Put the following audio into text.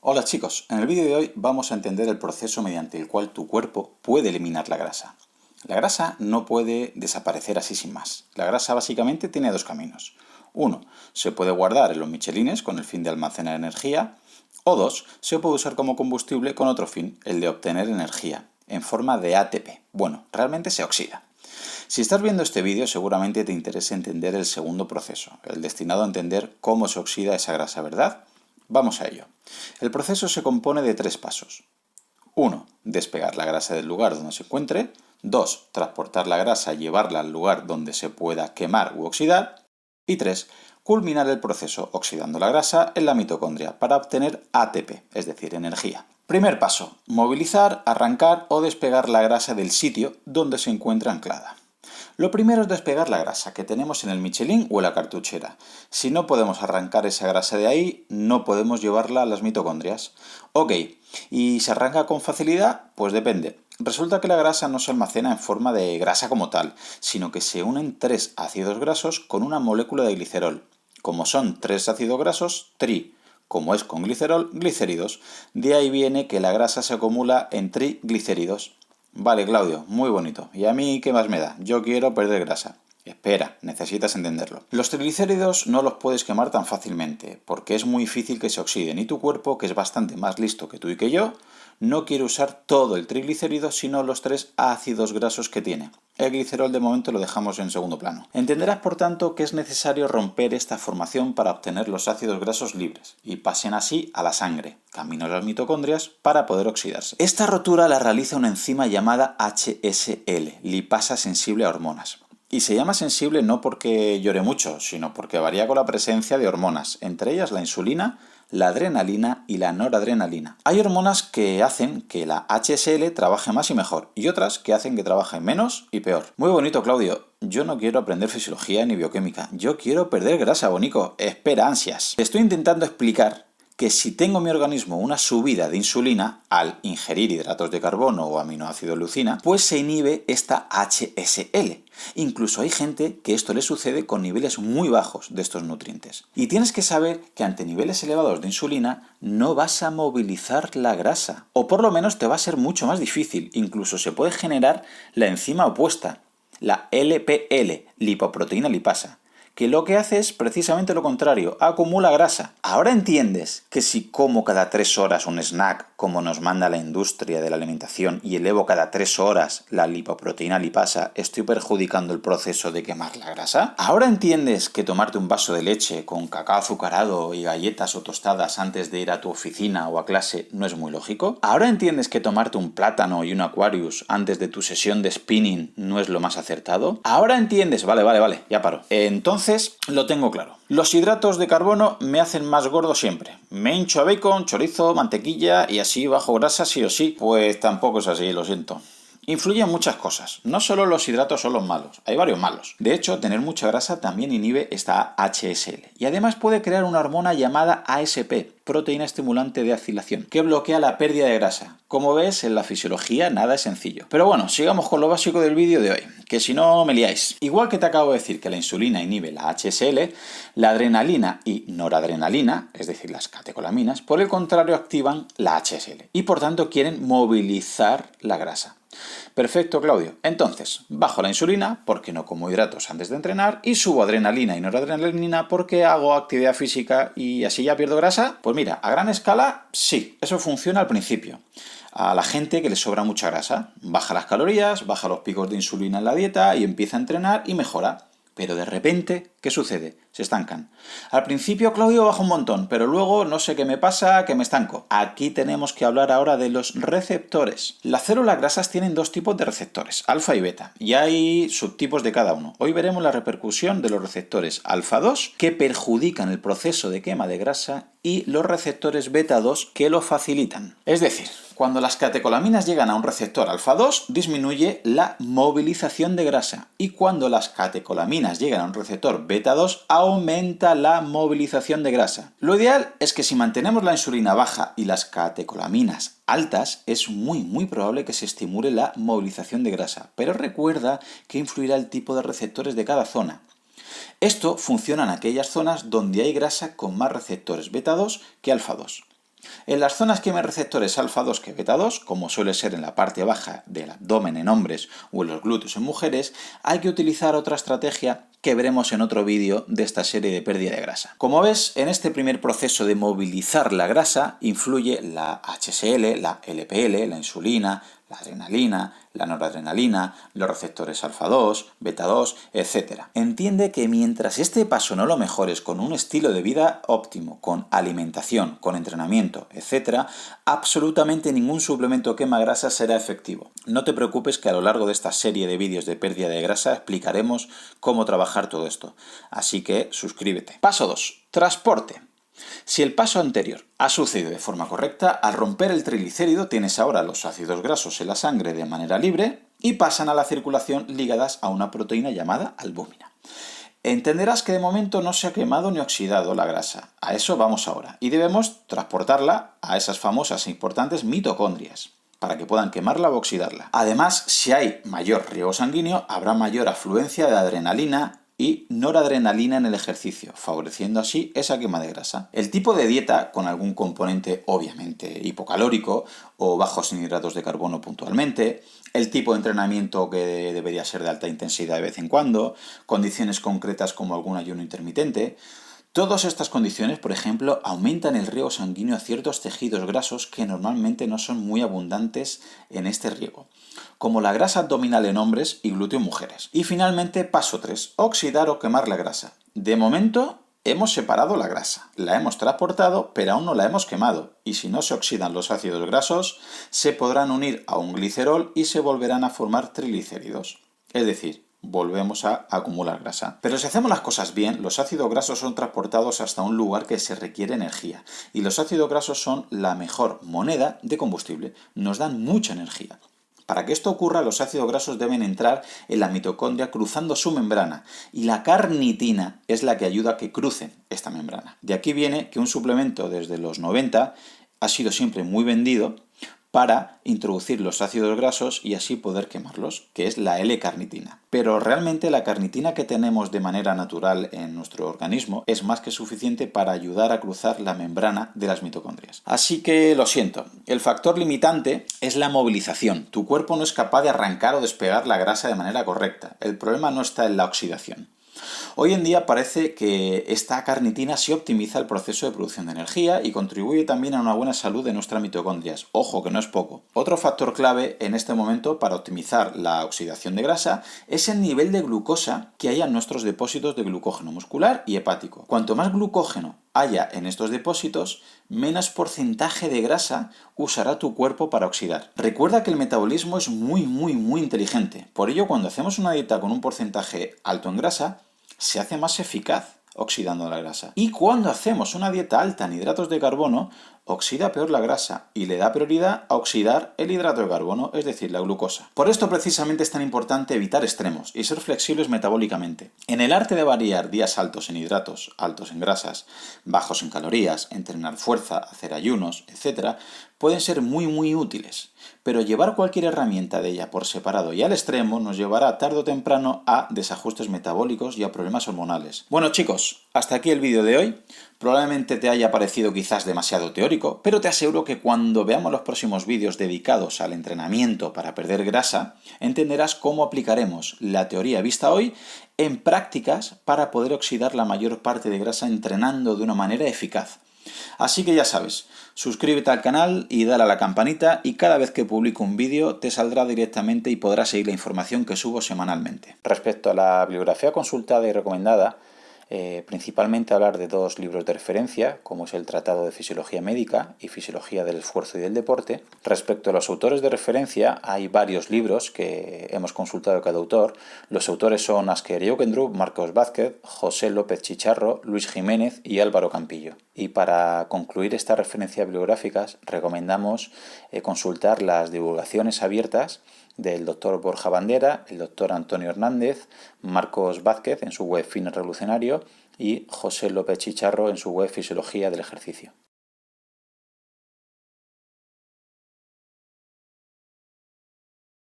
Hola chicos, en el vídeo de hoy vamos a entender el proceso mediante el cual tu cuerpo puede eliminar la grasa. La grasa no puede desaparecer así sin más. La grasa básicamente tiene dos caminos. Uno, se puede guardar en los michelines con el fin de almacenar energía. O dos, se puede usar como combustible con otro fin, el de obtener energía, en forma de ATP. Bueno, realmente se oxida. Si estás viendo este vídeo seguramente te interesa entender el segundo proceso, el destinado a entender cómo se oxida esa grasa, ¿verdad? Vamos a ello. El proceso se compone de tres pasos. 1. Despegar la grasa del lugar donde se encuentre. 2. Transportar la grasa y llevarla al lugar donde se pueda quemar u oxidar. Y 3. Culminar el proceso oxidando la grasa en la mitocondria para obtener ATP, es decir, energía. Primer paso. Movilizar, arrancar o despegar la grasa del sitio donde se encuentra anclada. Lo primero es despegar la grasa que tenemos en el michelin o en la cartuchera. Si no podemos arrancar esa grasa de ahí, no podemos llevarla a las mitocondrias. Ok, ¿y se arranca con facilidad? Pues depende. Resulta que la grasa no se almacena en forma de grasa como tal, sino que se unen tres ácidos grasos con una molécula de glicerol. Como son tres ácidos grasos, tri. Como es con glicerol, glicéridos. De ahí viene que la grasa se acumula en triglicéridos. Vale, Claudio, muy bonito. ¿Y a mí qué más me da? Yo quiero perder grasa. Espera, necesitas entenderlo. Los triglicéridos no los puedes quemar tan fácilmente, porque es muy difícil que se oxiden y tu cuerpo, que es bastante más listo que tú y que yo, no quiere usar todo el triglicérido, sino los tres ácidos grasos que tiene. El glicerol de momento lo dejamos en segundo plano. Entenderás, por tanto, que es necesario romper esta formación para obtener los ácidos grasos libres y pasen así a la sangre, camino a las mitocondrias, para poder oxidarse. Esta rotura la realiza una enzima llamada HSL, lipasa sensible a hormonas. Y se llama sensible no porque llore mucho, sino porque varía con la presencia de hormonas, entre ellas la insulina, la adrenalina y la noradrenalina. Hay hormonas que hacen que la HSL trabaje más y mejor, y otras que hacen que trabaje menos y peor. Muy bonito, Claudio. Yo no quiero aprender fisiología ni bioquímica. Yo quiero perder grasa, bonico. Espera ansias. Te estoy intentando explicar que si tengo en mi organismo una subida de insulina al ingerir hidratos de carbono o aminoácido leucina, pues se inhibe esta HSL. Incluso hay gente que esto le sucede con niveles muy bajos de estos nutrientes. Y tienes que saber que ante niveles elevados de insulina no vas a movilizar la grasa. O por lo menos te va a ser mucho más difícil. Incluso se puede generar la enzima opuesta, la LPL, lipoproteína lipasa, que lo que hace es precisamente lo contrario, acumula grasa. Ahora entiendes que si como cada 3 horas un snack, como nos manda la industria de la alimentación, y elevo cada 3 horas la lipoproteína lipasa, estoy perjudicando el proceso de quemar la grasa. Ahora entiendes que tomarte un vaso de leche con cacao azucarado y galletas o tostadas antes de ir a tu oficina o a clase no es muy lógico. Ahora entiendes que tomarte un plátano y un Aquarius antes de tu sesión de spinning no es lo más acertado. Ahora entiendes, vale, ya paro. Entonces lo tengo claro. Los hidratos de carbono me hacen más gordo siempre. Me hincho a bacon, chorizo, mantequilla y así bajo grasa sí o sí. Pues tampoco es así, lo siento. Influyen muchas cosas. No solo los hidratos son los malos, hay varios malos. De hecho, tener mucha grasa también inhibe esta HSL. Y además puede crear una hormona llamada ASP, proteína estimulante de acilación, que bloquea la pérdida de grasa. Como ves, en la fisiología nada es sencillo. Pero bueno, sigamos con lo básico del vídeo de hoy, que si no me liáis. Igual que te acabo de decir que la insulina inhibe la HSL, la adrenalina y noradrenalina, es decir, las catecolaminas, por el contrario activan la HSL y por tanto quieren movilizar la grasa. Perfecto, Claudio. Entonces, bajo la insulina porque no como hidratos antes de entrenar y subo adrenalina y noradrenalina porque hago actividad física y así ya pierdo grasa. Pues mira, a gran escala, sí, eso funciona al principio. A la gente que le sobra mucha grasa, baja las calorías, baja los picos de insulina en la dieta y empieza a entrenar y mejora. Pero de repente, ¿qué sucede? Se estancan. Al principio, Claudio, baja un montón, pero luego no sé qué me pasa, que me estanco. Aquí tenemos que hablar ahora de los receptores. Las células grasas tienen dos tipos de receptores, alfa y beta, y hay subtipos de cada uno. Hoy veremos la repercusión de los receptores alfa 2, que perjudican el proceso de quema de grasa, y los receptores beta 2, que lo facilitan. Es decir, cuando las catecolaminas llegan a un receptor alfa 2, disminuye la movilización de grasa. Y cuando las catecolaminas llegan a un receptor beta 2, aumenta la movilización de grasa. Lo ideal es que si mantenemos la insulina baja y las catecolaminas altas, es muy probable que se estimule la movilización de grasa. Pero recuerda que influirá el tipo de receptores de cada zona. Esto funciona en aquellas zonas donde hay grasa con más receptores beta 2 que alfa 2. En las zonas que emiten receptores alfa-2 que beta-2, como suele ser en la parte baja del abdomen en hombres o en los glúteos en mujeres, hay que utilizar otra estrategia que veremos en otro vídeo de esta serie de pérdida de grasa. Como ves, en este primer proceso de movilizar la grasa influye la HSL, la LPL, la insulina, la adrenalina, la noradrenalina, los receptores alfa-2, beta-2, etc. Entiende que mientras este paso no lo mejores con un estilo de vida óptimo, con alimentación, con entrenamiento, etc., absolutamente ningún suplemento quema grasa será efectivo. No te preocupes que a lo largo de esta serie de vídeos de pérdida de grasa explicaremos cómo trabajar todo esto. Así que suscríbete. Paso 2. Transporte. Si el paso anterior ha sucedido de forma correcta, al romper el triglicérido tienes ahora los ácidos grasos en la sangre de manera libre y pasan a la circulación ligadas a una proteína llamada albúmina. Entenderás que de momento no se ha quemado ni oxidado la grasa. A eso vamos ahora. Y debemos transportarla a esas famosas e importantes mitocondrias para que puedan quemarla o oxidarla. Además, si hay mayor riego sanguíneo, habrá mayor afluencia de adrenalina y noradrenalina en el ejercicio, favoreciendo así esa quema de grasa. El tipo de dieta, con algún componente obviamente hipocalórico o bajos en hidratos de carbono puntualmente, el tipo de entrenamiento que debería ser de alta intensidad de vez en cuando, condiciones concretas como algún ayuno intermitente. Todas estas condiciones, por ejemplo, aumentan el riego sanguíneo a ciertos tejidos grasos que normalmente no son muy abundantes en este riego, como la grasa abdominal en hombres y glúteo en mujeres. Y finalmente, paso 3, oxidar o quemar la grasa. De momento, hemos separado la grasa, la hemos transportado, pero aún no la hemos quemado, y si no se oxidan los ácidos grasos, se podrán unir a un glicerol y se volverán a formar triglicéridos. Es decir, volvemos a acumular grasa. Pero si hacemos las cosas bien, los ácidos grasos son transportados hasta un lugar que se requiere energía. Y los ácidos grasos son la mejor moneda de combustible. Nos dan mucha energía. Para que esto ocurra, los ácidos grasos deben entrar en la mitocondria cruzando su membrana. Y la carnitina es la que ayuda a que crucen esta membrana. De aquí viene que un suplemento desde los 90 ha sido siempre muy vendido para introducir los ácidos grasos y así poder quemarlos, que es la L-carnitina. Pero realmente la carnitina que tenemos de manera natural en nuestro organismo es más que suficiente para ayudar a cruzar la membrana de las mitocondrias. Así que lo siento, el factor limitante es la movilización. Tu cuerpo no es capaz de arrancar o despegar la grasa de manera correcta. El problema no está en la oxidación. Hoy en día parece que esta carnitina sí optimiza el proceso de producción de energía y contribuye también a una buena salud de nuestras mitocondrias. Ojo, que no es poco. Otro factor clave en este momento para optimizar la oxidación de grasa es el nivel de glucosa que hay en nuestros depósitos de glucógeno muscular y hepático. Cuanto más glucógeno haya en estos depósitos, menos porcentaje de grasa usará tu cuerpo para oxidar. Recuerda que el metabolismo es muy inteligente. Por ello, cuando hacemos una dieta con un porcentaje alto en grasa, se hace más eficaz oxidando la grasa. Y cuando hacemos una dieta alta en hidratos de carbono, oxida peor la grasa y le da prioridad a oxidar el hidrato de carbono, es decir, la glucosa. Por esto precisamente es tan importante evitar extremos y ser flexibles metabólicamente. En el arte de variar días altos en hidratos, altos en grasas, bajos en calorías, entrenar fuerza, hacer ayunos, etc., pueden ser muy útiles. Pero llevar cualquier herramienta de ella por separado y al extremo nos llevará tarde o temprano a desajustes metabólicos y a problemas hormonales. Bueno chicos, hasta aquí el vídeo de hoy. Probablemente te haya parecido quizás demasiado teórico, pero te aseguro que cuando veamos los próximos vídeos dedicados al entrenamiento para perder grasa, entenderás cómo aplicaremos la teoría vista hoy en prácticas para poder oxidar la mayor parte de grasa entrenando de una manera eficaz. Así que ya sabes, suscríbete al canal y dale a la campanita y cada vez que publico un vídeo te saldrá directamente y podrás seguir la información que subo semanalmente. Respecto a la bibliografía consultada y recomendada, principalmente hablar de dos libros de referencia, como es el Tratado de Fisiología Médica y Fisiología del Esfuerzo y del Deporte. Respecto a los autores de referencia, hay varios libros que hemos consultado de cada autor. Los autores son Asker Joukendrup, Marcos Vázquez, José López Chicharro, Luis Jiménez y Álvaro Campillo. Y para concluir estas referencias bibliográficas, recomendamos consultar las divulgaciones abiertas del doctor Borja Bandera, el doctor Antonio Hernández, Marcos Vázquez en su web Fitness Revolucionario y José López Chicharro en su web Fisiología del Ejercicio.